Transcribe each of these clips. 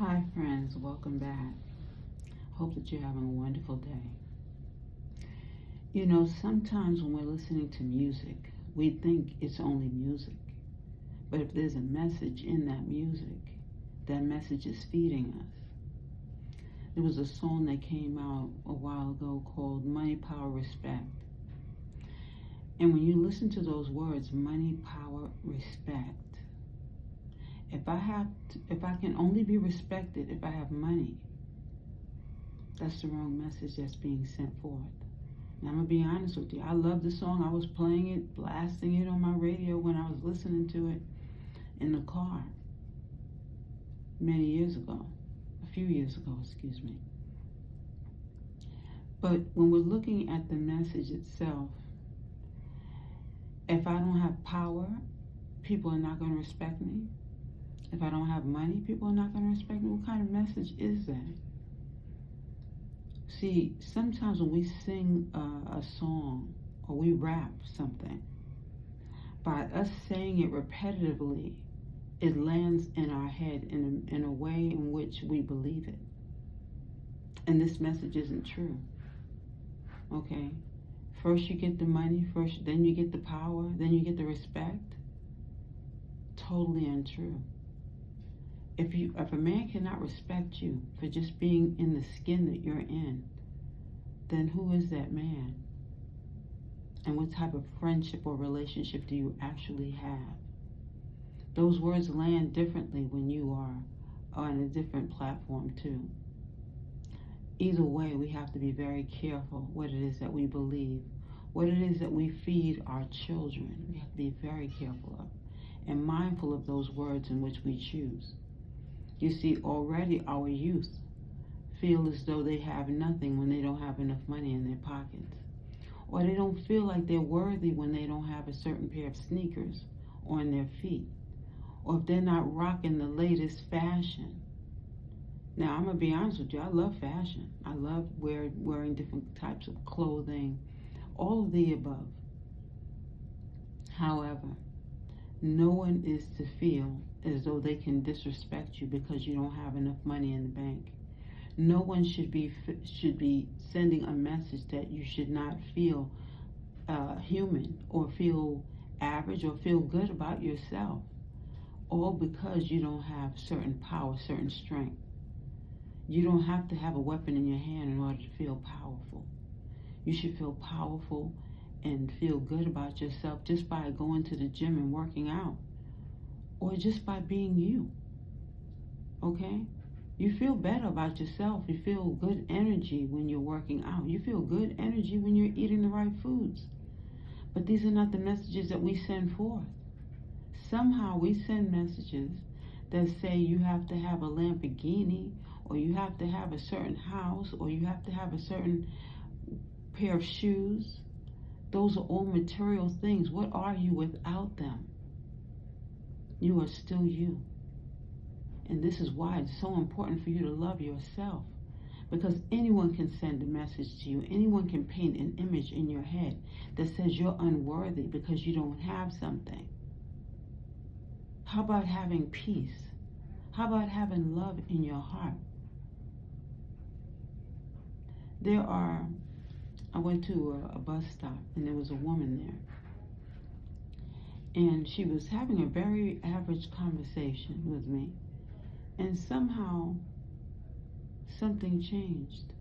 Hi, friends. Welcome back. Hope that you're having a wonderful day. You know, sometimes when we're listening to music, we think it's only music. But if there's a message in that music, that message is feeding us. There was a song that came out a while ago called Money, Power, Respect. And when you listen to those words, money, power, respect, if I can only be respected if I have money, that's the wrong message that's being sent forth. And I'm going to be honest with you. I love the song. I was playing it, blasting it on my radio when I was listening to it in the car many years ago. A few years ago, excuse me. But when we're looking at the message itself, if I don't have power, people are not going to respect me. If I don't have money, people are not going to respect me. What kind of message is that? See, sometimes when we sing a song or we rap something, by us saying it repetitively, it lands in our head in a way in which we believe it. And this message isn't true. Okay? First you get the money, then you get the power, then you get the respect. Totally untrue. If a man cannot respect you for just being in the skin that you're in, then who is that man? And what type of friendship or relationship do you actually have? Those words land differently when you are on a different platform too. Either way, we have to be very careful what it is that we believe, what it is that we feed our children. We have to be very careful of and mindful of those words in which we choose. You see, already our youth feel as though they have nothing when they don't have enough money in their pockets. Or they don't feel like they're worthy when they don't have a certain pair of sneakers on their feet. Or if they're not rocking the latest fashion. Now, I'm going to be honest with you, I love fashion. I love wearing different types of clothing, all of the above. However, no one is to feel as though they can disrespect you because you don't have enough money in the bank. No one should be sending a message that you should not feel human or feel average or feel good about yourself, all because you don't have certain power, certain strength. You don't have to have a weapon in your hand in order to feel powerful. You should feel powerful and feel good about yourself just by going to the gym and working out, or just by being you. Okay? You feel better about yourself. You feel good energy when you're working out. You feel good energy when you're eating the right foods. But these are not the messages that we send forth. Somehow we send messages that say you have to have a Lamborghini, or you have to have a certain house, or you have to have a certain pair of shoes. Those are all material things. What are you without them? You are still you. And this is why it's so important for you to love yourself. Because anyone can send a message to you. Anyone can paint an image in your head that says you're unworthy because you don't have something. How about having peace? How about having love in your heart? I went to a bus stop and there was a woman there. And she was having a very average conversation with me. And somehow, something changed.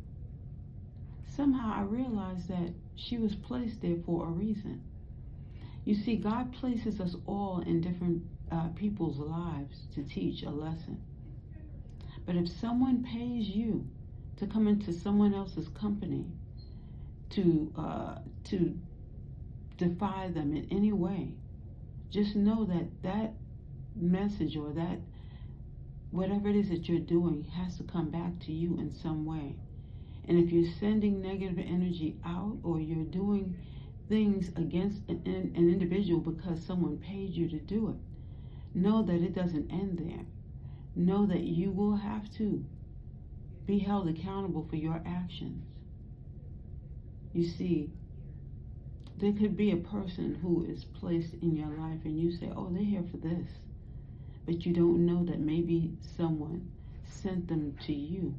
Somehow I realized that she was placed there for a reason. You see, God places us all in different people's lives to teach a lesson. But if someone pays you to come into someone else's company to defy them in any way, just know that message or that whatever it is that you're doing has to come back to you in some way. And if you're sending negative energy out, or you're doing things against an individual because someone paid you to do it, know that it doesn't end there. Know that you will have to be held accountable for your actions. You see, there could be a person who is placed in your life and you say, oh, they're here for this. But you don't know that maybe someone sent them to you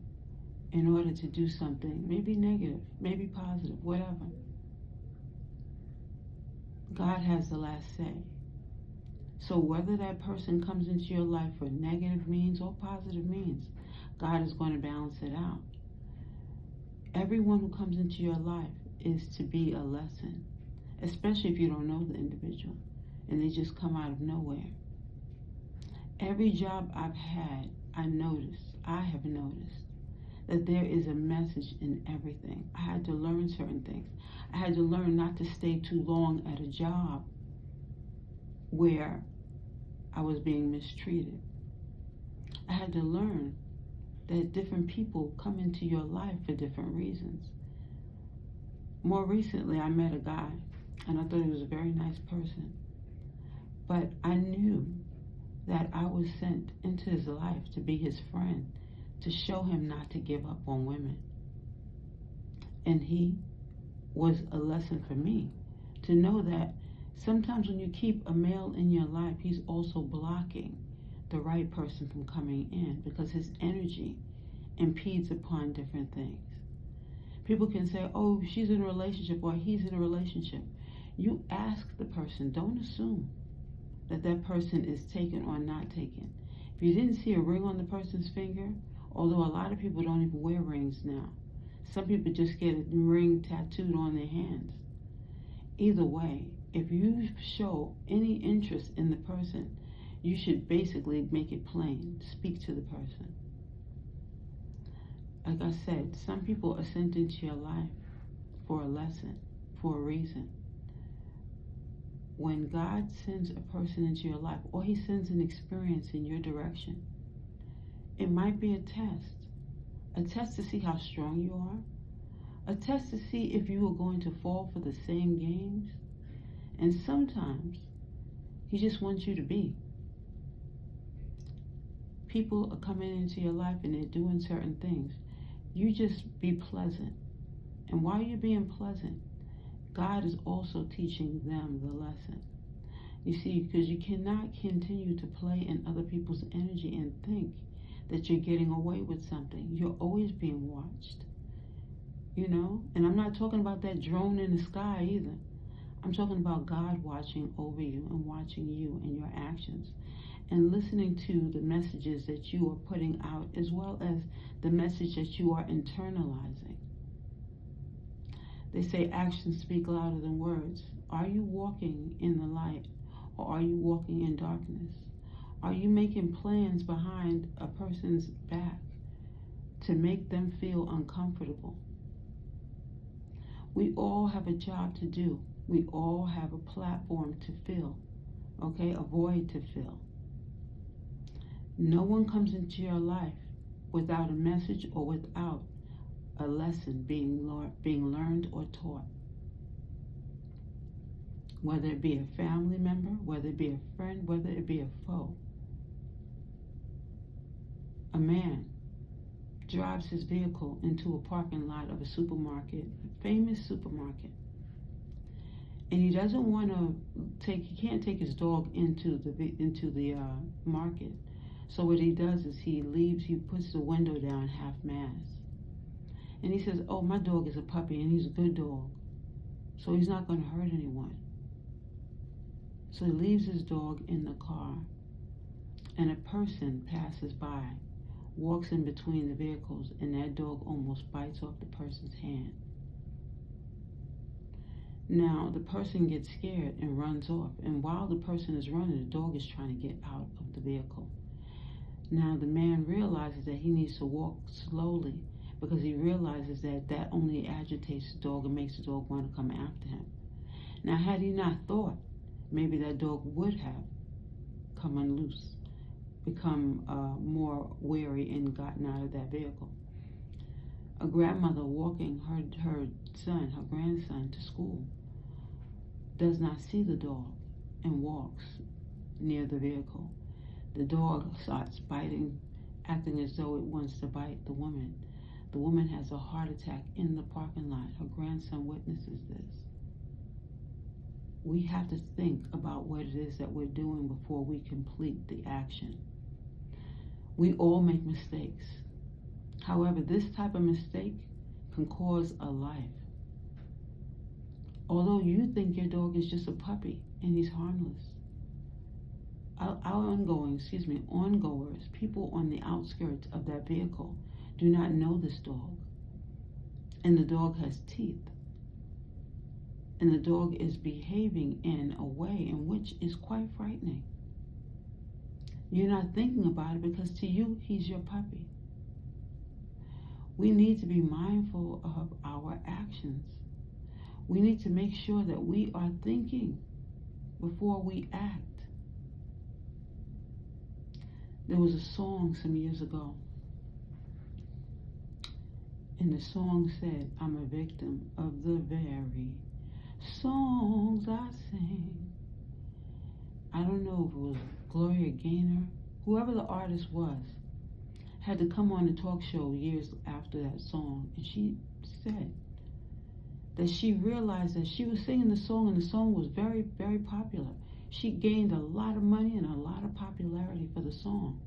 in order to do something, maybe negative, maybe positive, whatever. God has the last say. So whether that person comes into your life for negative means or positive means, God is going to balance it out. Everyone who comes into your life is to be a lesson, especially if you don't know the individual and they just come out of nowhere. Every job I've had, I have noticed that there is a message in everything. I had to learn certain things. I had to learn not to stay too long at a job where I was being mistreated. I had to learn that different people come into your life for different reasons. More recently, I met a guy, and I thought he was a very nice person. But I knew that I was sent into his life to be his friend, to show him not to give up on women. And he was a lesson for me, to know that sometimes when you keep a male in your life, he's also blocking the right person from coming in, because his energy impedes upon different things. People can say, oh, she's in a relationship or he's in a relationship. You ask the person. Don't assume that that person is taken or not taken. If you didn't see a ring on the person's finger, although a lot of people don't even wear rings now. Some people just get a ring tattooed on their hands. Either way, if you show any interest in the person, you should basically make it plain. Speak to the person. Like I said, some people are sent into your life for a lesson, for a reason. When God sends a person into your life, or he sends an experience in your direction, it might be a test to see how strong you are, a test to see if you are going to fall for the same games. And sometimes he just wants you to be. People are coming into your life and they're doing certain things. You just be pleasant. And while you're being pleasant, God is also teaching them the lesson. You see, because you cannot continue to play in other people's energy and think that you're getting away with something. You're always being watched. You know? And I'm not talking about that drone in the sky either. I'm talking about God watching over you and watching you and your actions, and listening to the messages that you are putting out, as well as the message that you are internalizing. They say actions speak louder than words. Are you walking in the light, or are you walking in darkness? Are you making plans behind a person's back to make them feel uncomfortable? We all have a job to do. We all have a platform to fill, okay? A void to fill. No one comes into your life without a message or without a lesson being learned or taught. Whether it be a family member, whether it be a friend, whether it be a foe. A man drives his vehicle into a parking lot of a supermarket, a famous supermarket. And he doesn't want to he can't take his dog into the market. So what he does is he puts the window down half-mast. And he says, oh, my dog is a puppy and he's a good dog, so he's not going to hurt anyone. So he leaves his dog in the car, and a person passes by, walks in between the vehicles, and that dog almost bites off the person's hand. Now, the person gets scared and runs off, and while the person is running, the dog is trying to get out of the vehicle. Now, the man realizes that he needs to walk slowly, because he realizes that only agitates the dog and makes the dog want to come after him. Now, had he not thought, maybe that dog would have come unloose, become more wary, and gotten out of that vehicle. A grandmother walking her grandson to school, does not see the dog and walks near the vehicle. The dog starts biting, acting as though it wants to bite the woman. The woman has a heart attack in the parking lot. Her grandson witnesses this. We have to think about what it is that we're doing before we complete the action. We all make mistakes. However, this type of mistake can cause a life. Although you think your dog is just a puppy and he's harmless, our ongoers, people on the outskirts of that vehicle, do not know this dog. And the dog has teeth. And the dog is behaving in a way in which is quite frightening. You're not thinking about it because to you, he's your puppy. We need to be mindful of our actions. We need to make sure that we are thinking before we act. There was a song some years ago, and the song said, I'm a victim of the very songs I sing. I don't know if it was Gloria Gaynor, whoever the artist was, had to come on a talk show years after that song, and she said that she realized that she was singing the song, and the song was very, very popular. She gained a lot of money and a lot of popularity for the song.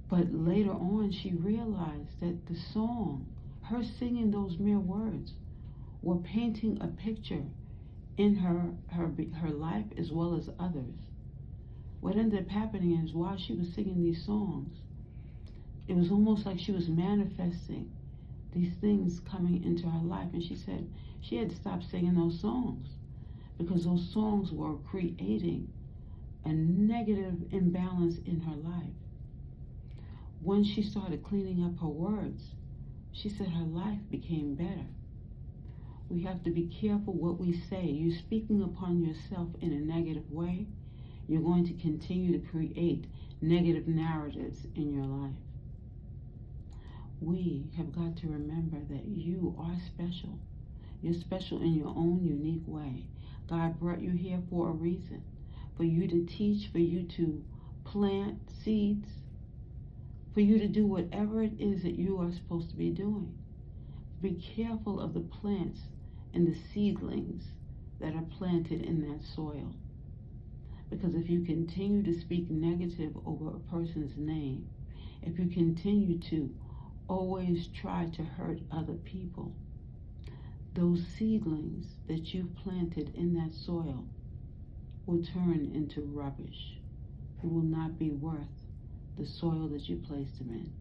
But later on, she realized that the song, her singing those mere words, were painting a picture in her life as well as others. What ended up happening is while she was singing these songs, it was almost like she was manifesting these things coming into her life. And she said she had to stop singing those songs because those songs were creating a negative imbalance in her life. Once she started cleaning up her words, she said her life became better. We have to be careful what we say. You're speaking upon yourself in a negative way, you're going to continue to create negative narratives in your life. We have got to remember that you are special. You're special in your own unique way. God brought you here for a reason, for you to teach, for you to plant seeds, for you to do whatever it is that you are supposed to be doing. Be careful of the plants and the seedlings that are planted in that soil. Because if you continue to speak negative over a person's name, if you continue to always try to hurt other people, those seedlings that you've planted in that soil will turn into rubbish. It will not be worth the soil that you placed them in.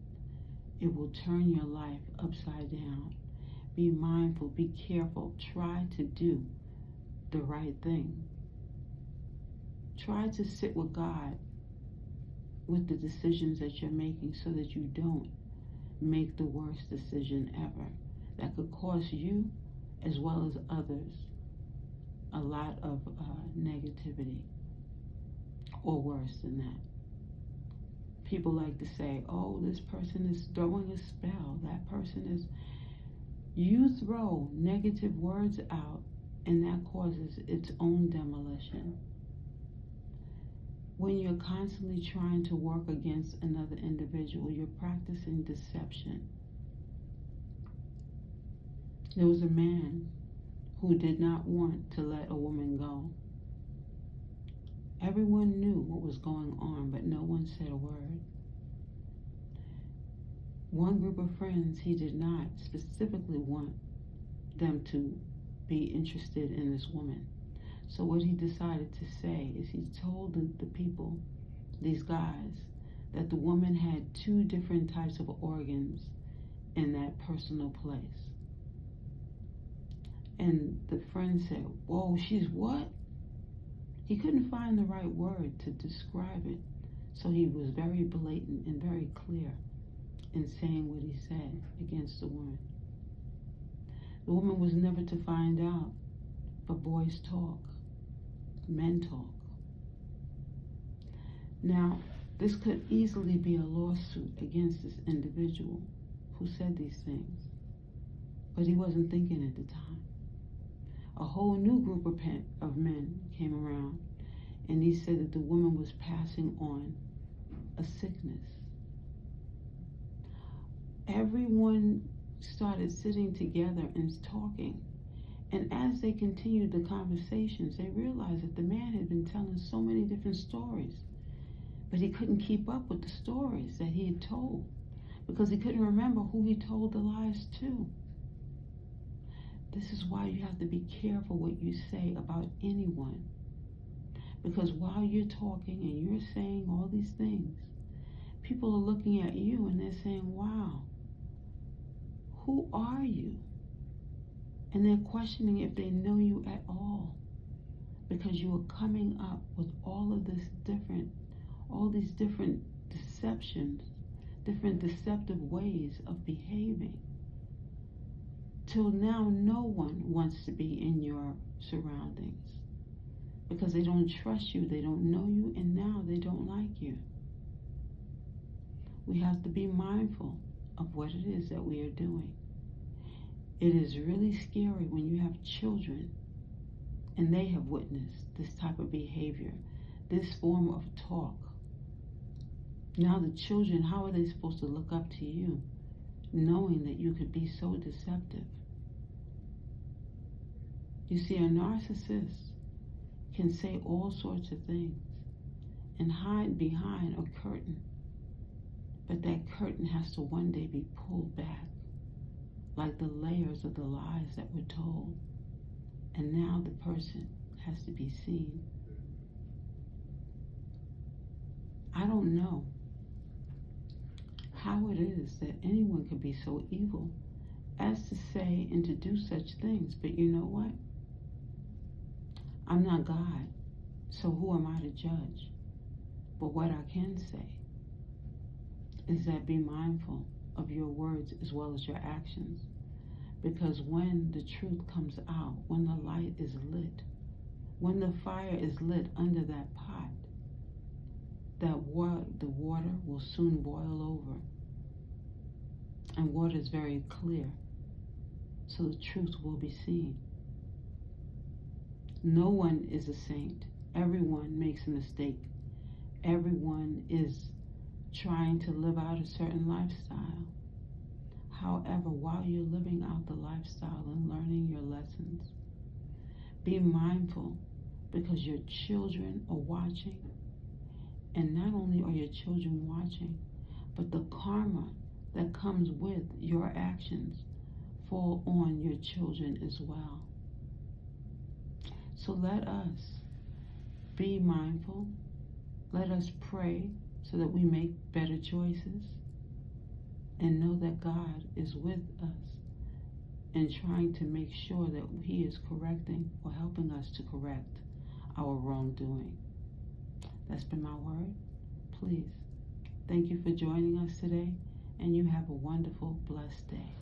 It will turn your life upside down. Be mindful, be careful, try to do the right thing. Try to sit with God with the decisions that you're making so that you don't make the worst decision ever that could cause you as well as others a lot of negativity or worse than that. People like to say, oh, this person is throwing a spell, that person is... You throw negative words out and that causes its own demolition. When you're constantly trying to work against another individual, you're practicing deception. There was a man who did not want to let a woman go. Everyone knew what was going on, but no one said a word. One group of friends, he did not specifically want them to be interested in this woman. So what he decided to say is he told the people, these guys, that the woman had 2 different types of organs in that personal place. And the friend said, whoa, she's what? He couldn't find the right word to describe it. So he was very blatant and very clear in saying what he said against the woman. The woman was never to find out, but boys talk, men talk. Now, this could easily be a lawsuit against this individual who said these things, but he wasn't thinking at the time. A whole new group of men came around, and he said that the woman was passing on a sickness. Everyone started sitting together and talking, and as they continued the conversations, they realized that the man had been telling so many different stories, But he couldn't keep up with the stories that he had told because he couldn't remember who he told the lies to. This is why you have to be careful what you say about anyone. Because while you're talking and you're saying all these things, people are looking at you and they're saying, wow, who are you? And they're questioning if they know you at all. Because you are coming up with all these different deceptions, different deceptive ways of behaving. Till now, no one wants to be in your surroundings because they don't trust you, they don't know you, and now they don't like you. We have to be mindful of what it is that we are doing. It is really scary when you have children and they have witnessed this type of behavior, this form of talk. Now the children, how are they supposed to look up to you, knowing that you could be so deceptive? You see, a narcissist can say all sorts of things and hide behind a curtain. But that curtain has to one day be pulled back, like the layers of the lies that were told. And now the person has to be seen. I don't know how it is that anyone could be so evil as to say and to do such things. But you know what? I'm not God, so who am I to judge? But what I can say is that be mindful of your words as well as your actions. Because when the truth comes out, when the light is lit, when the fire is lit under that pot, the water will soon boil over. And water is very clear, so the truth will be seen. No one is a saint. Everyone makes a mistake. Everyone is trying to live out a certain lifestyle. However, while you're living out the lifestyle and learning your lessons, be mindful because your children are watching. And not only are your children watching, but the karma that comes with your actions fall on your children as well. So let us be mindful. Let us pray so that we make better choices and know that God is with us and trying to make sure that He is correcting or helping us to correct our wrongdoing. That's been my word. Please, thank you for joining us today, and you have a wonderful, blessed day.